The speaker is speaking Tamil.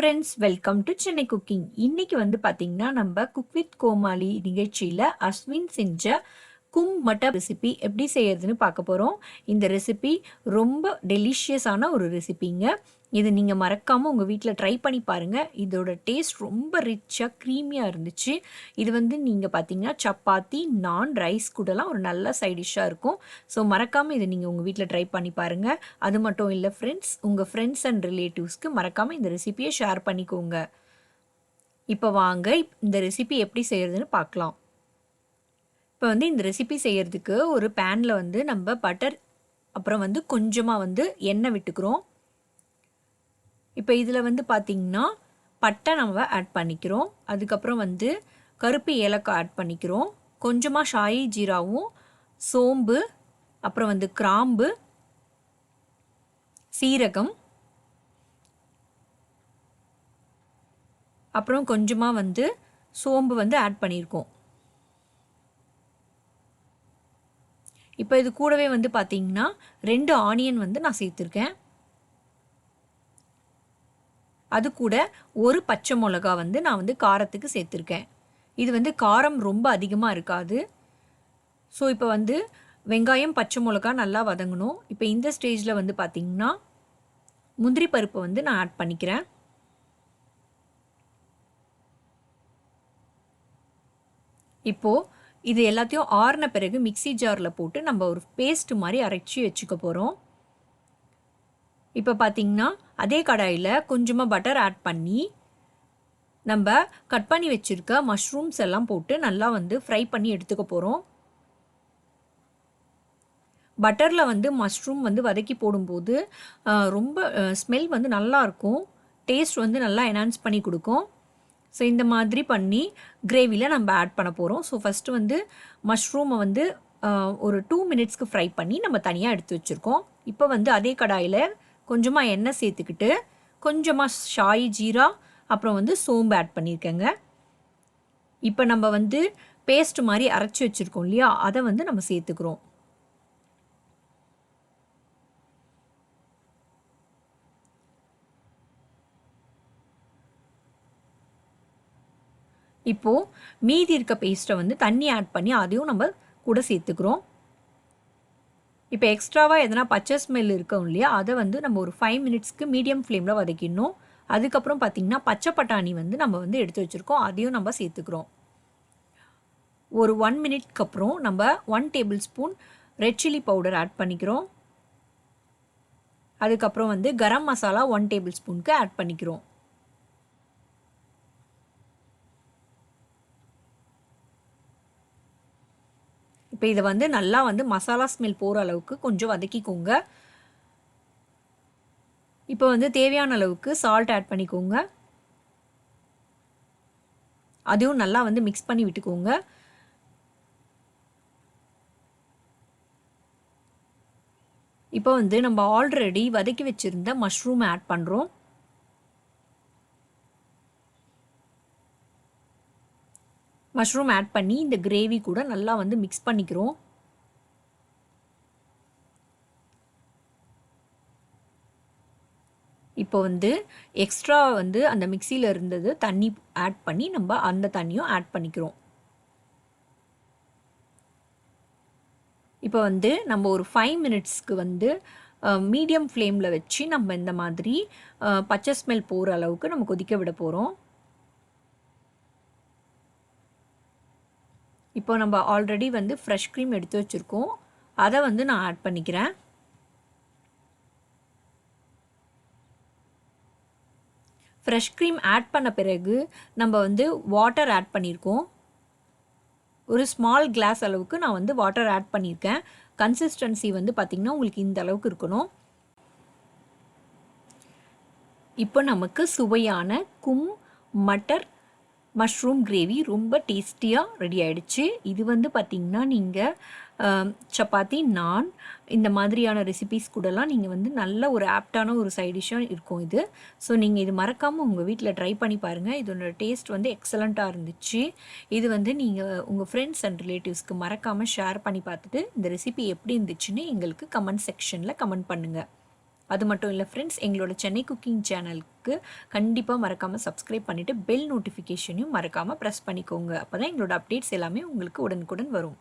Friends, welcome to Chennai cooking. இன்னைக்கு வந்து பார்த்தீங்கன்னா, நம்ம குக் வித் கோமாளி நிகழ்ச்சியில அஸ்வின் செஞ்ச கும் மட்டர் ரெசிபி எப்படி செய்யறதுன்னு பார்க்க போகிறோம். இந்த ரெசிபி ரொம்ப டெலிஷியஸான ஒரு ரெசிபிங்க. இது நீங்கள் மறக்காமல் உங்கள் வீட்டில் ட்ரை பண்ணி பாருங்கள். இதோட டேஸ்ட் ரொம்ப ரிச்சாக க்ரீமியாக இருந்துச்சு. இது வந்து நீங்கள் பார்த்தீங்கன்னா சப்பாத்தி, நான், ரைஸ் கூடலாம் ஒரு நல்ல சைட் டிஷ்ஷாக இருக்கும். ஸோ மறக்காமல் இதை நீங்கள் உங்கள் வீட்டில் ட்ரை பண்ணி பாருங்கள். அது மட்டும் இல்லை ஃப்ரெண்ட்ஸ், உங்கள் ஃப்ரெண்ட்ஸ் அண்ட் ரிலேட்டிவ்ஸ்க்கு மறக்காமல் இந்த ரெசிபியை ஷேர் பண்ணிக்கோங்க. இப்போ வாங்க இந்த ரெசிபி எப்படி செய்கிறதுன்னு பார்க்கலாம். இப்போ வந்து இந்த ரெசிபி செய்கிறதுக்கு ஒரு பேனில் வந்து நம்ம பட்டர் அப்புறம் வந்து கொஞ்சமாக வந்து எண்ணெய் விட்டுக்கிறோம். இப்போ இதில் வந்து பார்த்திங்கன்னா பட்டை நம்ம ஆட் பண்ணிக்கிறோம். அதுக்கப்புறம் வந்து கருப்பு ஏலக்காய் ஆட் பண்ணிக்கிறோம். கொஞ்சமாக ஷாயி ஜீராவும், சோம்பு, அப்புறம் வந்து கிராம்பு, சீரகம், அப்புறம் கொஞ்சமாக வந்து சோம்பு வந்து ஆட் பண்ணியிருக்கோம். இப்போ இது கூடவே வந்து பார்த்திங்கன்னா 2 ஆனியன் வந்து நான் சேர்த்துருக்கேன். அது கூட ஒரு பச்சை மிளகா வந்து நான் வந்து காரத்துக்கு சேர்த்துருக்கேன். இது வந்து காரம் ரொம்ப அதிகமாக இருக்காது. ஸோ இப்போ வந்து வெங்காயம், பச்சை மிளகா நல்லா வதங்கணும். இப்போ இந்த ஸ்டேஜில் வந்து பார்த்திங்கன்னா முந்திரி பருப்பை வந்து நான் ஆட் பண்ணிக்கிறேன். இப்போது இது எல்லாத்தையும் ஆறின பிறகு மிக்ஸி ஜாரில் போட்டு நம்ம ஒரு பேஸ்ட் மாதிரி அரைச்சி வச்சுக்க போகிறோம். இப்போ பார்த்திங்கன்னா அதே கடாயில் கொஞ்சமாக பட்டர் ஆட் பண்ணி நம்ம கட் பண்ணி வச்சுருக்க மஷ்ரூம்ஸ் எல்லாம் போட்டு நல்லா வந்து ஃப்ரை பண்ணி எடுத்துக்க போகிறோம். பட்டரில் வந்து மஷ்ரூம் வந்து வதக்கி போடும்போது ரொம்ப ஸ்மெல் வந்து நல்லாயிருக்கும். டேஸ்ட் வந்து நல்லா என்ஹான்ஸ் பண்ணி கொடுக்கும். ஸோ இந்த மாதிரி பண்ணி கிரேவியில் நம்ம ஆட் பண்ண போகிறோம். ஸோ ஃபஸ்ட்டு வந்து மஷ்ரூமை வந்து ஒரு 2 மினிட்ஸ்க்கு ஃப்ரை பண்ணி நம்ம தனியாக எடுத்து வச்சுருக்கோம். இப்போ வந்து அதே கடாயில் கொஞ்சமாக எண்ணெய் சேர்த்துக்கிட்டு கொஞ்சமாக ஷாயி ஜீரா அப்புறம் வந்து சோம்பு ஆட் பண்ணியிருக்கேங்க. இப்போ நம்ம வந்து பேஸ்ட் மாதிரி அரைச்சி வச்சுருக்கோம் இல்லையா, அதை வந்து நம்ம சேர்த்துக்கிறோம். இப்போது மீதி இருக்க பேஸ்ட்டை வந்து தண்ணி ஆட் பண்ணி அதையும் நம்ம கூட சேர்த்துக்கிறோம். இப்போ எக்ஸ்ட்ராவாக எதனா பச்சை ஸ்மெல் இருக்கும் இல்லையா, அதை வந்து நம்ம ஒரு 5 மினிட்ஸ்க்கு மீடியம் ஃப்ளேமில் வதக்கிடணும். அதுக்கப்புறம் பார்த்திங்கன்னா பச்சை பட்டாணி வந்து நம்ம வந்து எடுத்து வச்சுருக்கோம், அதையும் நம்ம சேர்த்துக்கிறோம். ஒரு 1 மினிட்க்கு அப்புறம் நம்ம 1 tablespoon red chilli powder add பண்ணிக்கிறோம். அதுக்கப்புறம் வந்து கரம் மசாலா 1 டேபிள் ஸ்பூனுக்கு ஆட் பண்ணிக்கிறோம். இப்போ இதை வந்து நல்லா வந்து மசாலா ஸ்மெல் போகிற அளவுக்கு கொஞ்சம் வதக்கிக்கோங்க. இப்போ வந்து தேவையான அளவுக்கு சால்ட் ஆட் பண்ணிக்கோங்க. அதையும் நல்லா வந்து மிக்ஸ் பண்ணி விட்டுக்கோங்க. இப்போ வந்து நம்ம ஆல்ரெடி வதக்கி வச்சுருந்த மஷ்ரூம் ஆட் பண்ணுறோம். மஷ்ரூம் ஆட் பண்ணி இந்த கிரேவி கூட நல்லா வந்து மிக்ஸ் பண்ணிக்கிறோம். இப்போ வந்து எக்ஸ்ட்ரா வந்து அந்த மிக்சியில் இருந்தது தண்ணி ஆட் பண்ணி நம்ம அந்த தண்ணியும் ஆட் பண்ணிக்கிறோம். இப்போ வந்து நம்ம ஒரு 5 மினிட்ஸ்க்கு வந்து மீடியம் ஃப்ளேமில் வச்சு நம்ம இந்த மாதிரி பச்சை ஸ்மெல் போகிற அளவுக்கு நம்ம கொதிக்க விட போகிறோம். இப்போ நம்ம ஆல்ரெடி வந்து ஃப்ரெஷ் க்ரீம் எடுத்து வச்சுருக்கோம், அதை வந்து நான் ஆட் பண்ணிக்கிறேன். ஃப்ரெஷ் க்ரீம் ஆட் பண்ண பிறகு நம்ம வந்து வாட்டர் ஆட் பண்ணியிருக்கோம். ஒரு ஸ்மால் கிளாஸ் அளவுக்கு நான் வந்து வாட்டர் ஆட் பண்ணியிருக்கேன். கன்சிஸ்டன்சி வந்து பார்த்திங்கன்னா உங்களுக்கு இந்த அளவுக்கு இருக்கணும். இப்போ நமக்கு சுவையான கும் மட்டர் மஷ்ரூம் கிரேவி ரொம்ப டேஸ்டியாக ரெடி ஆகிடுச்சு. இது வந்து பார்த்திங்கன்னா நீங்கள் சப்பாத்தி, நான் இந்த மாதிரியான ரெசிபீஸ் கூடலாம் நீங்கள் வந்து நல்ல ஒரு ஆப்டான ஒரு சைட் டிஷ்ஷாக இருக்கும் இது. ஸோ நீங்கள் இது மறக்காமல் உங்கள் வீட்டில் ட்ரை பண்ணி பாருங்கள். இதோட டேஸ்ட் வந்து எக்ஸலண்ட்டாக இருந்துச்சு. இது வந்து நீங்கள் உங்கள் ஃப்ரெண்ட்ஸ் அண்ட் ரிலேட்டிவ்ஸ்க்கு மறக்காமல் ஷேர் பண்ணி பார்த்துட்டு இந்த ரெசிபி எப்படி இருந்துச்சுன்னு எங்களுக்கு கமெண்ட் செக்ஷனில் கமெண்ட் பண்ணுங்கள். அது மட்டும் இல்லை ஃப்ரெண்ட்ஸ், எங்களோட சென்னை குக்கிங் சேனலுக்கு கண்டிப்பாக மறக்காமல் சப்ஸ்கிரைப் பண்ணிவிட்டு பெல் நோட்டிஃபிகேஷனையும் மறக்காமல் ப்ரெஸ் பண்ணிக்கோங்க. அப்போ தான் எங்களோட அப்டேட்ஸ் எல்லாமே உங்களுக்கு உடனுக்குடன் வரும்.